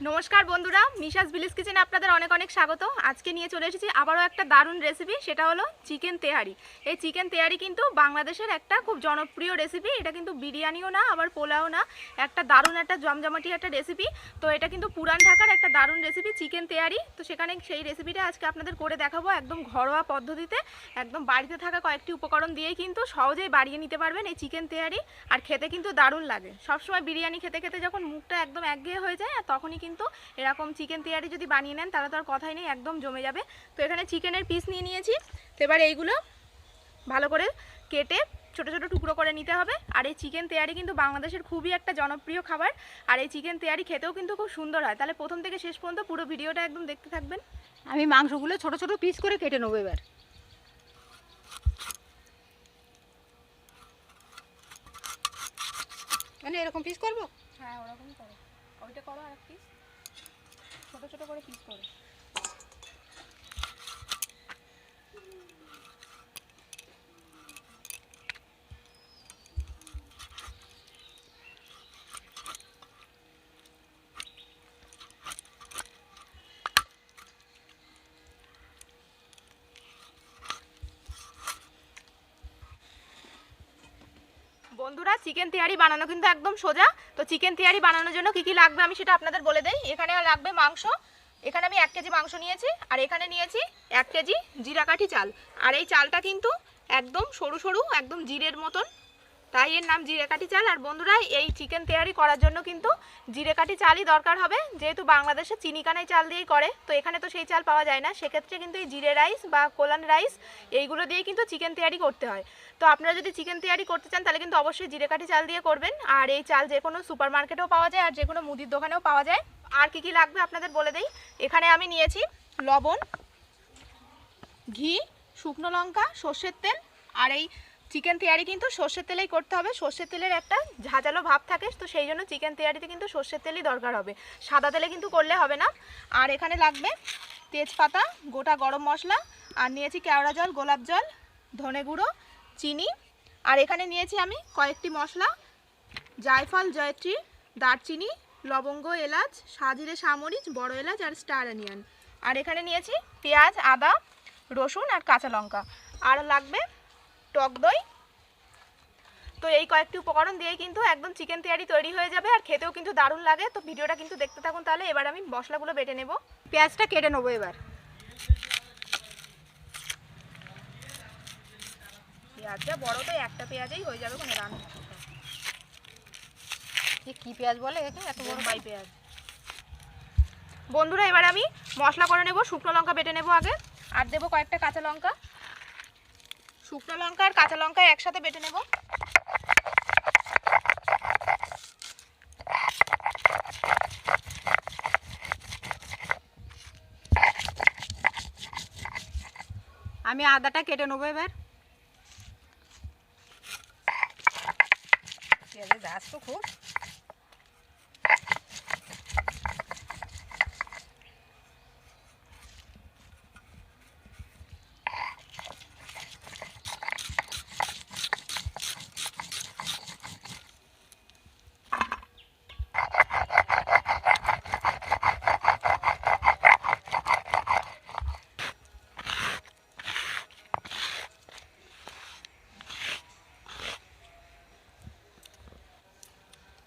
নমস্কার বন্ধুরা, মিশাস ভিলেজ কিচেনে আপনাদের অনেক অনেক স্বাগত। আজকে নিয়ে চলে এসেছি আবারও একটা দারুণ রেসিপি, সেটা হলো চিকেন তেহারি। এই চিকেন তেহারি কিন্তু বাংলাদেশের একটা খুব জনপ্রিয় রেসিপি। এটা কিন্তু বিরিয়ানিও না, আবার পোলাও না, একটা দারুণ একটা জমজমাটি একটা রেসিপি। তো এটা কিন্তু পুরান ঢাকার একটা দারুণ রেসিপি চিকেন তেহারি। তো সেখানে সেই রেসিপিটা আজকে আপনাদের করে দেখাবো একদম ঘরোয়া পদ্ধতিতে, একদম বাড়িতে থাকা কয়েকটি উপকরণ দিয়েই কিন্তু সহজেই বাড়িয়ে নিতে পারবেন এই চিকেন তেহারি। আর খেতে কিন্তু দারুণ লাগে। সবসময় বিরিয়ানি খেতে খেতে যখন মুখটা একদম একঘেয়ে হয়ে যায়, আর তখনই কিন্তু এরকম চিকেন তেহারি যদি বানিয়ে নেন তাহলে তো আর কথাই নেই, একদম জমে যাবে। তো এখানে চিকেনের পিস নিয়ে নিয়েছি। তো এবার এইগুলো ভালো করে কেটে ছোট ছোট টুকরো করে নিতে হবে। আর এই চিকেন তেহারি কিন্তু বাংলাদেশের খুবই একটা জনপ্রিয় খাবার। আর এই চিকেন তেহারি খেতেও কিন্তু খুব সুন্দর হয়। তাহলে প্রথম থেকে শেষ পর্যন্ত পুরো ভিডিওটা একদম দেখতে থাকবেন। আমি মাংসগুলো ছোট ছোট পিস করে কেটে নেবো। এবার মানে এরকম পিস করবো। হ্যাঁ, ওরকমই করো। ওইটা করো, আর এক পিস ছোট ছোট করে পিস করো। বন্ধুরা, চিকেন তেহারি বানানো কিন্তু একদম সোজা। তো চিকেন তেহারি বানানোর জন্য কি কি লাগবে আমি সেটা আপনাদের বলে দেই। এখানে লাগবে মাংস। এখানে আমি 1 কেজি মাংস নিয়েছি। আর এখানে নিয়েছি 1 কেজি জিরা কাঠি চাল। আর এই চালটা কিন্তু একদম সরু সরু, একদম জিরের মতন, তাই এর নাম জিরে কাঠি চাল। আর বন্ধুরা, এই চিকেন তেহারি করার জন্য কিন্তু জিরে কাঠি চালই দরকার হবে, যেহেতু বাংলাদেশে চিনিকানাই চাল দিয়েই করে। তো এখানে তো সেই চাল পাওয়া যায় না, সেক্ষেত্রে কিন্তু এই জিরে রাইস বা কোলান রাইস এইগুলো দিয়েই কিন্তু চিকেন তেহারি করতে হয়। তো আপনারা যদি চিকেন তেহারি করতে চান তাহলে কিন্তু অবশ্যই জিরে কাঠি চাল দিয়ে করবেন। আর এই চাল যে কোনো সুপার মার্কেটেও পাওয়া যায়, আর যে কোনো মুদির দোকানেও পাওয়া যায়। আর কি কি লাগবে আপনাদের বলে দেই। এখানে আমি নিয়েছি লবণ, ঘি, শুকনো লঙ্কা, সর্ষের তেল। আর এই চিকেন তেহারি কিন্তু সর্ষের তেলেই করতে হবে। সর্ষের তেলের একটা ঝাঁঝালো ভাব থাকে, তো সেই জন্য চিকেন তেহারিতে কিন্তু সর্ষের তেলই দরকার হবে, সাদা তেলে কিন্তু করলে হবে না। আর এখানে লাগবে তেজপাতা, গোটা গরম মশলা, আর নিয়েছি কেওড়া জল, গোলাপ জল, ধনে গুঁড়ো, চিনি। আর এখানে নিয়েছি আমি কয়েকটি মশলা, জায়ফল, জয়ত্রী, দারচিনি, লবঙ্গ, এলাচ, সাজিরে সামরিচ, বড় এলাচ আর স্টার অনিয়ন। আর এখানে নিয়েছি পেঁয়াজ, আদা, রসুন আর কাঁচা লঙ্কা। আর লাগবে টক দই। তো এই কয়েকটি উপকরণ দিয়ে কিন্তু একদম চিকেন তেহারি তৈরি হয়ে যাবে, আর খেতেও কিন্তু দারুণ লাগে। তো ভিডিওটা কিন্তু দেখতে থাকুন। তাহলে এবার আমি মশলাগুলো বেটে নেব। পেঁয়াজটা কেটে নেবো। এবার পেঁয়াজটা বড়, তো একটা পেঁয়াজেই হয়ে যাবে কোনো রান্না। কি পেঁয়াজ বলে একে? এত বড় বাই পেঁয়াজ। বন্ধুরা, এবার আমি মশলা করে নেব। শুকনো লঙ্কা বেটে নেব আগে, আর দেবো কয়েকটা কাঁচা লঙ্কা। শুকনো লঙ্কা আর কাঁচা লঙ্কা একসাথে বেটে নেব। আমি আদাটা কেটে নেবো। এবার পেঁয়াজের ঝাঁজ তো খুব।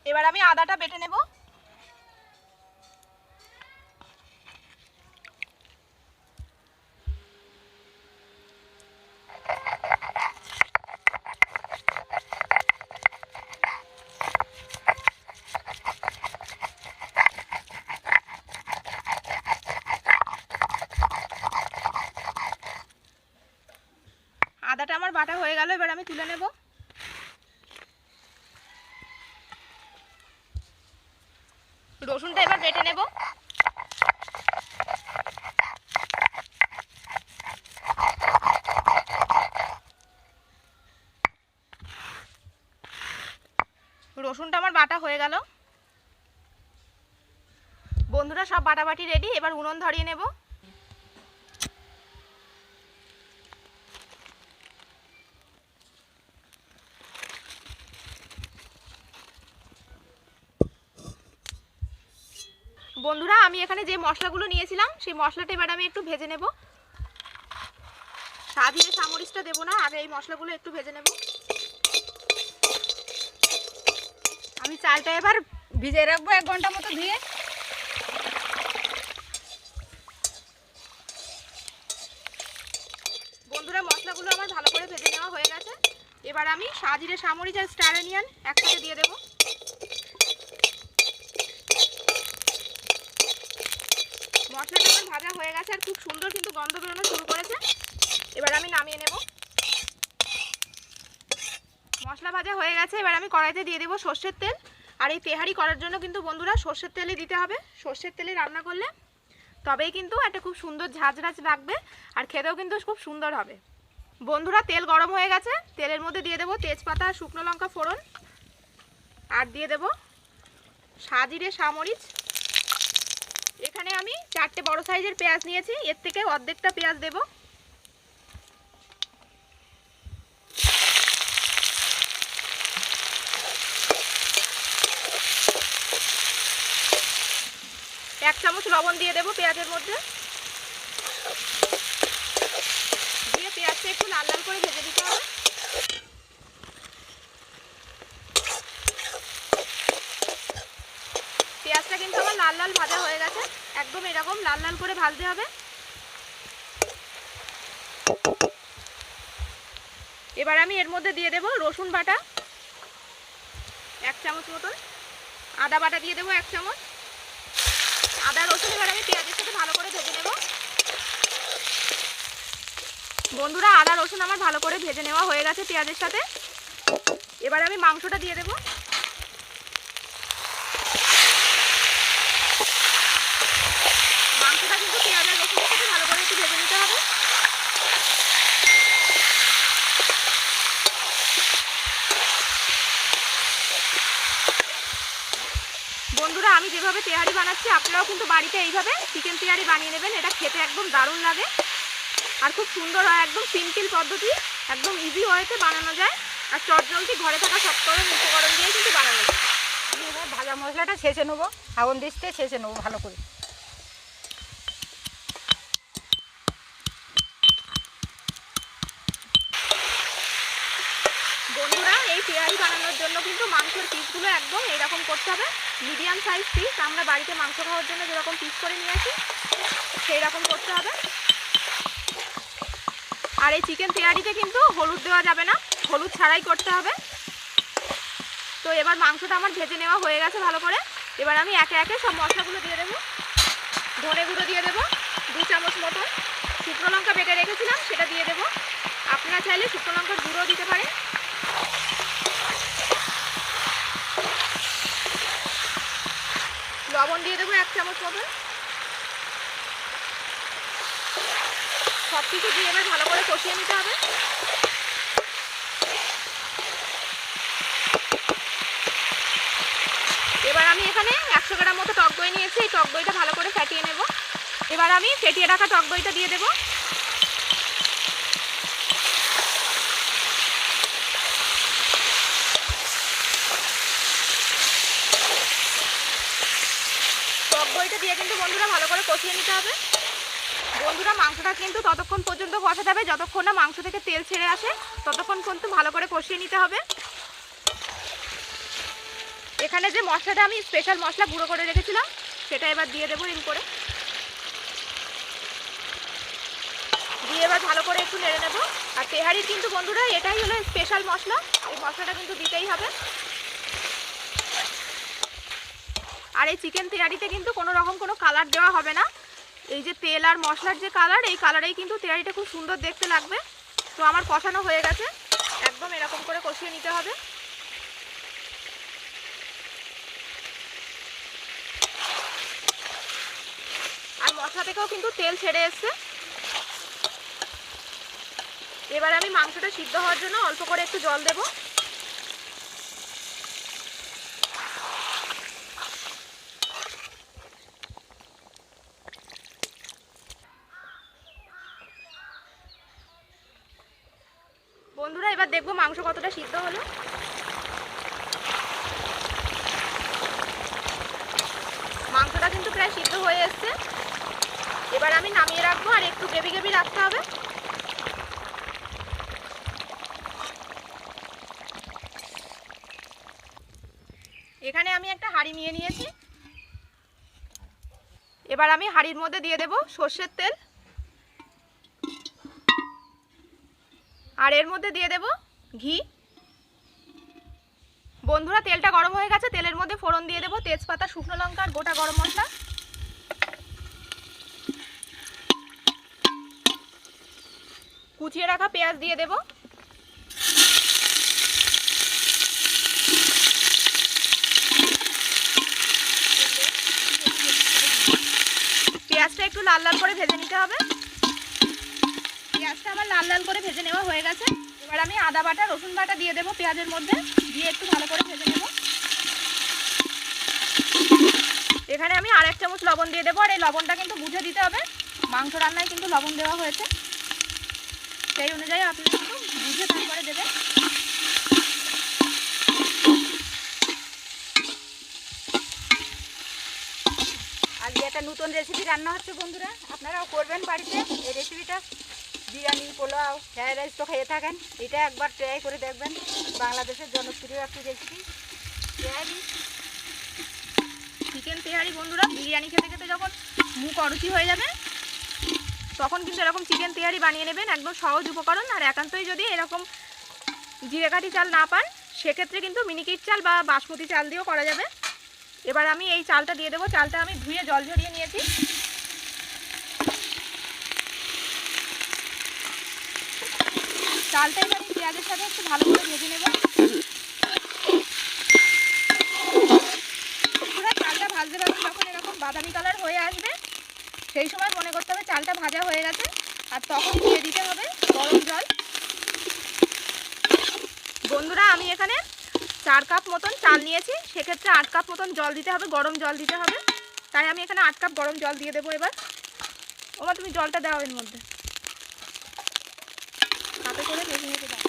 এবার আমি আদাটা বেটে নেব। আদাটা আমার বাটা হয়ে গেল, এবার আমি তুলে নেব। রসুনটা এবার বেটে নেব। রসুনটা আমার বাটা হয়ে গেল। বন্ধুরা, সব বাটাবাটি রেডি। এবার উনুন ধরিয়ে নেব। বন্ধুরা আমি এখানে যে মশলাগুলো নিয়েছিলাম সেই মশলাটা এবার আমি একটু ভেজে নেব। সাজিয়ে সামরিচটা দেবো না, আগে এই মশলাগুলো একটু ভেজে নেব। আমি চালটা এবার ভিজিয়ে রাখবো 1 ঘন্টা মতো ধুয়ে। বন্ধুরা মশলাগুলো আমার ভালো করে ভেজে নেওয়া হয়ে গেছে। এবার আমি সাজিরে সামরিচ আর স্টার অনিয়ন একসাথে দিয়ে দেবো। মশলাটা আমার ভাজা হয়ে গেছে আর খুব সুন্দর কিন্তু গন্ধ বেরোনো শুরু করেছে। এবার আমি নামিয়ে নেব। মশলা ভাজা হয়ে গেছে, এবার আমি কড়াইতে দিয়ে দেবো সর্ষের তেল। আর এই তেহারি করার জন্য কিন্তু বন্ধুরা সর্ষের তেলই দিতে হবে। সর্ষের তেলে রান্না করলে তবেই কিন্তু একটা খুব সুন্দর ঝাঁঝরাঝ লাগবে আর খেতেও কিন্তু খুব সুন্দর হবে। বন্ধুরা তেল গরম হয়ে গেছে, তেলের মধ্যে দিয়ে দেবো তেজপাতা আর শুকনো লঙ্কা ফোড়ন, আর দিয়ে দেবো সাজিরে সামরিচ। এখানে আমি 4টে বড় সাইজের পেঁয়াজ নিয়েছি, এর থেকে অর্ধেকটা পেঁয়াজ দেব। এক চামচ লবণ দিয়ে দেবো পেঁয়াজের মধ্যে, দিয়ে পেঁয়াজটা একটু লাল লাল করে ভেজে দিতে হবে। পেঁয়াজটা কিন্তু আমার লাল লাল ভাজা হয়ে গেছে, একদম এরকম লাল লাল করে ভাজতে হবে। এবার আমি এর মধ্যে দিয়ে দেবো রসুন বাটা 1 চামচ মতন, আদা বাটা দিয়ে দেবো 1 চামচ। আদা রসুন এবার আমি পেঁয়াজের সাথে ভালো করে ভেজে নেব। বন্ধুরা আদা রসুন আমার ভালো করে ভেজে নেওয়া হয়ে গেছে পেঁয়াজের সাথে। এবার আমি মাংসটা দিয়ে দেবো। মাংসটা কিন্তু পেঁয়াজ আর রসুনের সাথে ভালো করে একটু ভেজে নিতে হবে। বন্ধুরা আমি যেভাবে তেহারি বানাচ্ছি আপনারাও কিন্তু বাড়িতে এইভাবে চিকেন তেহারি বানিয়ে নেবেন, এটা খেতে একদম দারুণ লাগে আর খুব সুন্দর হয়। একদম সিম্পল পদ্ধতি, একদম ইজি ওয়েতে বানানো যায় আর চটজলদি ঘরে থাকা সবকরণ উপকরণ দিয়ে কিন্তু বানানো যায়। আমি এবার ভাজা মশলাটা ছেঁচে নেবো, আগুন দিতে ছেঁচে নেবো ভালো করে। বন্ধুরা এই তেহারি বানানোর জন্য কিন্তু মাংসের পিসগুলো একদম এইরকম করতে হবে, মিডিয়াম সাইজ পিস। আমরা বাড়িতে মাংস খাওয়ার জন্য যেরকম পিস করে নিয়ে আসি সেই রকম করতে হবে। আর এই চিকেন তেহারিতে কিন্তু হলুদ দেওয়া যাবে না, হলুদ ছাড়াই করতে হবে। তো এবার মাংসটা আমার ভেজে নেওয়া হয়ে গেছে ভালো করে। এবার আমি একে একে সব মশলাগুলো দিয়ে দেবো। ধনে গুঁড়ো দিয়ে দেবো 2 চামচ মতন, শুকনো লঙ্কা বেটে রেখেছিলাম সেটা দিয়ে দেবো। আপনারা চাইলে শুকনো লঙ্কার গুঁড়ো দিতে পারেন। লবণ দিয়ে দেবো 1 চামচ মতন। সব কিছু দিয়ে এবার ভালো করে কষিয়ে নিতে হবে। এবার আমি এখানে 100 গ্রাম মতো টক দই নিয়েছি, এই টক দইটা ভালো করে ফেটিয়ে নেব। এবার আমি ফেটিয়ে রাখা টক দইটা দিয়ে দেবো। টক দইটা দিয়ে কিন্তু বন্ধুরা ভালো করে কষিয়ে নিতে হবে। বন্ধুরা মাংসটা কিন্তু ততক্ষণ পর্যন্ত কষাতে হবে যতক্ষণ না মাংস থেকে তেল ছেড়ে আসে, ততক্ষণ কিন্তু ভালো করে কষিয়ে নিতে হবে। এখানে যে মশলাটা আমি স্পেশাল মশলা গুঁড়ো করে রেখেছিলাম সেটা এবার দিয়ে দেবো এর করে, দিয়ে এবার ভালো করে একটু নেড়ে নেব। আর তেহারির কিন্তু বন্ধুরা এটাই হলো স্পেশাল মশলা, এই মশলাটা কিন্তু দিতেই হবে। আর এই চিকেন তেহারিতে কিন্তু কোনো রকম কোনো কালার দেওয়া হবে না, এই যে তেল আর মশলার যে কালার, এই কালারেই কিন্তু তেহারিটা খুব সুন্দর দেখতে লাগবে। তো আমার কষানো হয়ে গেছে, একদম এরকম করে কষিয়ে নিতে হবে। আর মশলা থেকেও কিন্তু তেল ছেড়ে এসছে। এবার আমি মাংসটা সিদ্ধ হওয়ার জন্য অল্প করে একটু জল দেব। বন্ধুরা এবার দেখবো মাংস কতটা সিদ্ধ হলো। মাংসটা কিন্তু প্রায় সিদ্ধ হয়ে এসছে। এবার আমি নামিয়ে রাখবো, আর একটু গ্রেভি গ্রেভি রাখতে হবে। এখানে আমি একটা হাঁড়ি নিয়ে নিয়েছি। এবার আমি হাঁড়ির মধ্যে দিয়ে দেব সর্ষের তেল, আর এর মধ্যে দিয়ে দেব ঘি। বন্ধুরা তেলটা গরম হয়ে গেছে, তেলের মধ্যে ফোড়ন দিয়ে দেব তেজপাতা, শুকনো লঙ্কা আর গোটা গরম মশলা। কুচিয়ে রাখা পেঁয়াজ দিয়ে দেব। পেঁয়াজটা একটু লাল লাল করে ভেজে নিতে হবে। পেঁয়াজটা আমার লাল লাল করে ভেজে নেওয়া হয়ে গেছে। এবার আমি আদা বাটা রসুন বাটা দিয়ে দেবো পেঁয়াজের মধ্যে, দিয়ে একটু ভালো করে ভেজে নেব। এখানে আমি 1 চামচ লবণ দিয়ে দেবো, আর এই লবণটা কিন্তু বুঝে দিতে হবে। মাংস রান্নায় কিন্তু লবণ দেওয়া হয়েছে, সেই অনুযায়ী আপনি কিন্তু বুঝে তারপরে দেবেন। আজকে একটা নতুন রেসিপি রান্না হচ্ছে বন্ধুরা, আপনারাও করবেন বাড়িতে এই রেসিপিটা। বিরিয়ানি, পোলাও, ফ্রাইড রাইস তো খেয়ে থাকেন, এটা একবার ট্রাই করে দেখবেন। বাংলাদেশের জনপ্রিয় একটি রেসিপি তেহারি। চিকেন তেহারি বন্ধুরা, বিরিয়ানি খেতে খেতে যখন মুখ অরুচি হয়ে যাবে তখন কিন্তু এরকম চিকেন তেহারি বানিয়ে নেবেন। একদম সহজ উপকরণ, আর একান্তই যদি এরকম জিরেকাঠি চাল না পান সেক্ষেত্রে কিন্তু মিনিকেট চাল বা বাসমতি চাল দিয়েও করা যাবে। এবার আমি এই চালটা দিয়ে দেবো। চালটা আমি ধুয়ে জল ঝরিয়ে নিয়েছি। চালটা এবার এই পেঁয়াজের সাথে একটু ভালো করে ভেজে নেব। চালটা ভাজতে ভাজতে যখন এরকম বাদামি কালার হয়ে আসবে সেই সময় মনে করতে হবে চালটা ভাজা হয়ে গেছে, আর তখন দিয়ে দিতে হবে গরম জল। বন্ধুরা আমি এখানে 4 কাপ মতন চাল নিয়েছি, সেক্ষেত্রে 8 কাপ মতন জল দিতে হবে, গরম জল দিতে হবে। তাই আমি এখানে 8 কাপ গরম জল দিয়ে দেবো। এবার ওমা তুমি জলটা দাও এর মধ্যে, তাতে করে ভেজে নিতে দাও।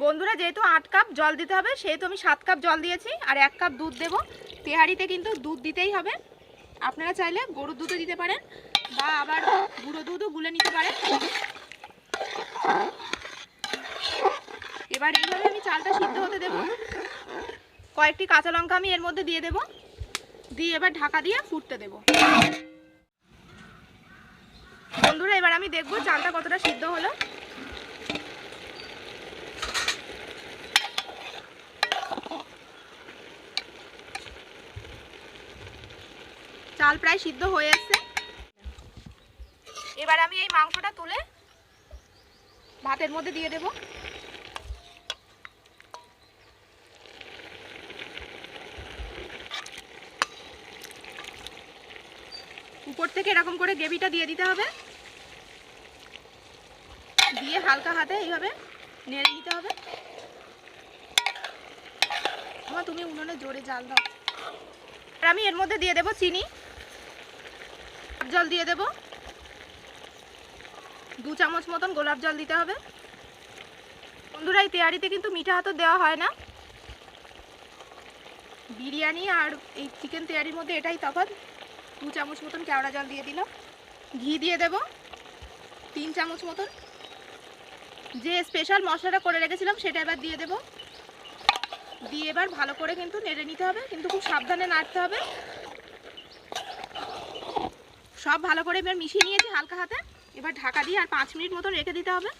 বন্ধুরা যেহেতু 8 কাপ জল দিতে হবে সেহেতু আমি 7 কাপ জল দিয়েছি, আর 1 কাপ দুধ দেব। তেহারিতে কিন্তু দুধ দিতেই হবে। আপনারা চাইলে গরুর দুধও দিতে পারেন বা আবার গুঁড়ো দুধও গুলে নিতে পারেন। এবার এইভাবে আমি চালটা সিদ্ধ হতে দেব। কয়েকটি কাঁচা লঙ্কা আমি এর মধ্যে দিয়ে দেব, দিয়ে এবার ঢাকা দিয়ে ফুটতে দেব। বন্ধুরা এবার আমি দেখব চালটা কতটা সিদ্ধ হলো। চাল প্রায় সিদ্ধ হয়ে এসেছে। এবার আমি এই মাংসটা তুলে ভাতের মধ্যে দিয়ে দেব। উপর থেকে এরকম করে গ্রেভিটা দিয়ে দিতে হবে, দিয়ে হালকা হাতে এইভাবে নেড়ে নিতে হবে। তুমি উনুনে জোরে জাল দাও। আর আমি এর মধ্যে দিয়ে দেব চিনি, জল দিয়ে দেব 2 চামচ মতন গোলাপ জল দিতে হবে। বন্ধুরা এই তেহারিতে কিন্তু মিঠা হাতও দেওয়া হয় না। বিরিয়ানি আর এই চিকেন তেহারির মধ্যে এটাই তফাৎ। 2 চামচ মতন কেওড়া জল দিয়ে দিলাম। ঘি দিয়ে দেব 3 চামচ মতন। যে স্পেশাল মশলাটা করে রেখেছিলাম সেটা এবার দিয়ে দেব। দিয়ে এবার ভালো করে কিন্তু নেড়ে নিতে হবে, কিন্তু খুব সাবধানে নাড়তে হবে। সব ভালো করে এবার মিশিয়ে নিয়েছি হালকা হাতে। এবার ঢাকা দিয়ে আর 5 মিনিট মতন রেখে দিতে হবে।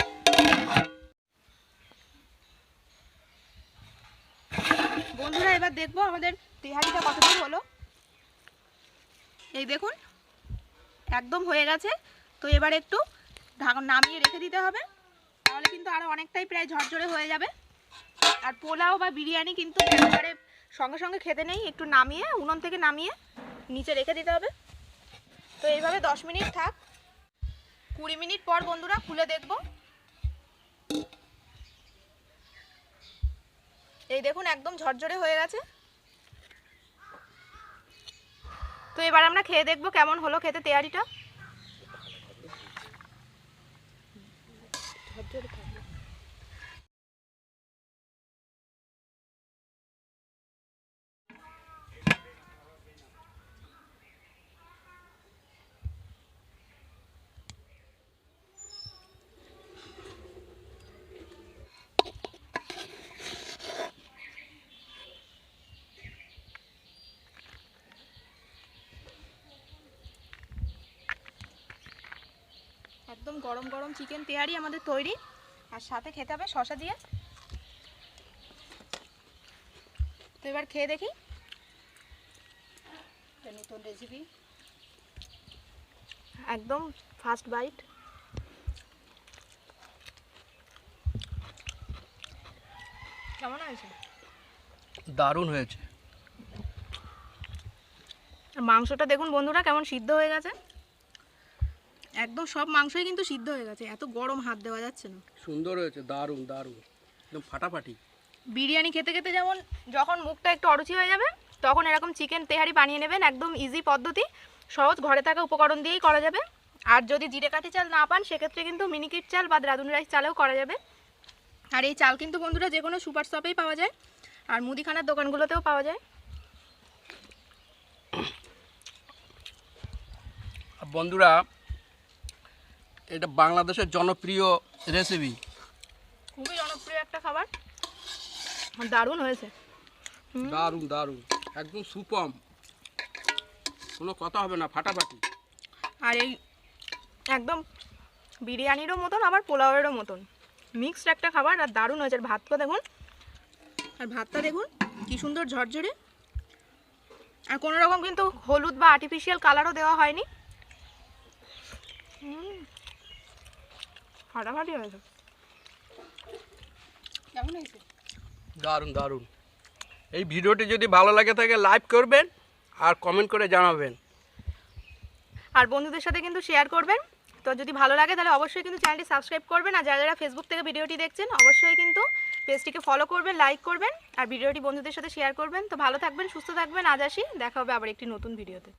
বন্ধুরা এবার দেখবো আমাদের তেহারিটা কতদূর হলো। এই দেখুন একদম হয়ে গেছে। তো এবার একটু নামিয়ে রেখে দিতে হবে, তাহলে কিন্তু আরও অনেকটাই প্রায় ঝরঝরে হয়ে যাবে। আর পোলাও বা বিরিয়ানি কিন্তু একেবারে সঙ্গে সঙ্গে খেতে নেই, একটু নামিয়ে উনুন থেকে নামিয়ে নিচে রেখে দিতে হবে। তো এইভাবে 10 মিনিট থাক। 20 মিনিট পর বন্ধুরা খুলে দেখব। এই দেখুন একদম ঝরঝরে হয়ে গেছে। তো এবার আমরা খেয়ে দেখব কেমন হলো খেতে তেহারিটা। একদম গরম গরম চিকেন তেহারি আমাদের তৈরি, আর সাথে খেতে হবে শসা দিয়ে। তো এবার খেয়ে দেখি। নতুন রেসিপি, একদম ফার্স্ট বাইট। কেমন হয়েছে? দারুণ হয়েছে। মাংসটা দেখুন বন্ধুরা কেমন সিদ্ধ হয়ে গেছে, একদম সব মাংসই কিন্তু সিদ্ধ হয়ে গেছে, এত গরম হাত দেওয়া যাচ্ছে না। সুন্দর হয়েছে, দারুণ দারুণ, একদম ফাটাফাটি। বিরিয়ানি খেতে খেতে যেমন যখন মুখটা একটু অরুচি হয়ে যাবে তখন এরকম চিকেন তেহারি বানিয়ে নেবেন। একদম ইজি পদ্ধতি, সহজ, ঘরে থাকা উপকরণ দিয়েই করা যাবে। আর যদি জিরে কাঠি চাল না পান সেক্ষেত্রে কিন্তু মিনিকিট চাল বা রাঁধুনি রাইস চালেও করা যাবে। আর এই চাল কিন্তু বন্ধুরা যে কোনো সুপার শপেই পাওয়া যায়, আর মুদিখানার দোকানগুলোতেও পাওয়া যায়। বন্ধুরা এটা বাংলাদেশের জনপ্রিয় রেসিপি, খুবই জনপ্রিয় একটা খাবার, দারুণ হয়েছে। দারুণ দারুণ, একদম সুপম, কোনো কথা হবে না, ফাটাফাটি। আর এই একদম বিরিয়ানিরও মতন আবার পোলাওয়েরও মতন মিক্সড একটা খাবার, আর দারুণ হয়েছে। আর ভাতটা দেখুন, আর ভাতটা দেখুন কি সুন্দর ঝরঝরে, আর কোনো রকম কিন্তু হলুদ বা আর্টিফিশিয়াল কালারও দেওয়া হয়নি। ফাটাফাটি হয়েছে। কেমন হয়েছে? দারুণ দারুণ। এই ভিডিওটি যদি ভালো লাগে থাকে লাইক করবেন আর কমেন্ট করে জানাবেন, আর বন্ধুদের সাথে কিন্তু শেয়ার করবেন। তো যদি ভালো লাগে তাহলে অবশ্যই কিন্তু চ্যানেলটি সাবস্ক্রাইব করবেন, আর যারা যারা ফেসবুক থেকে ভিডিওটি দেখছেন অবশ্যই কিন্তু পেজটিকে ফলো করবেন, লাইক করবেন, আর ভিডিওটি বন্ধুদের সাথে শেয়ার করবেন। তো ভালো থাকবেন, সুস্থ থাকবেন, আজ আসি, দেখা হবে আবার একটি নতুন ভিডিওতে।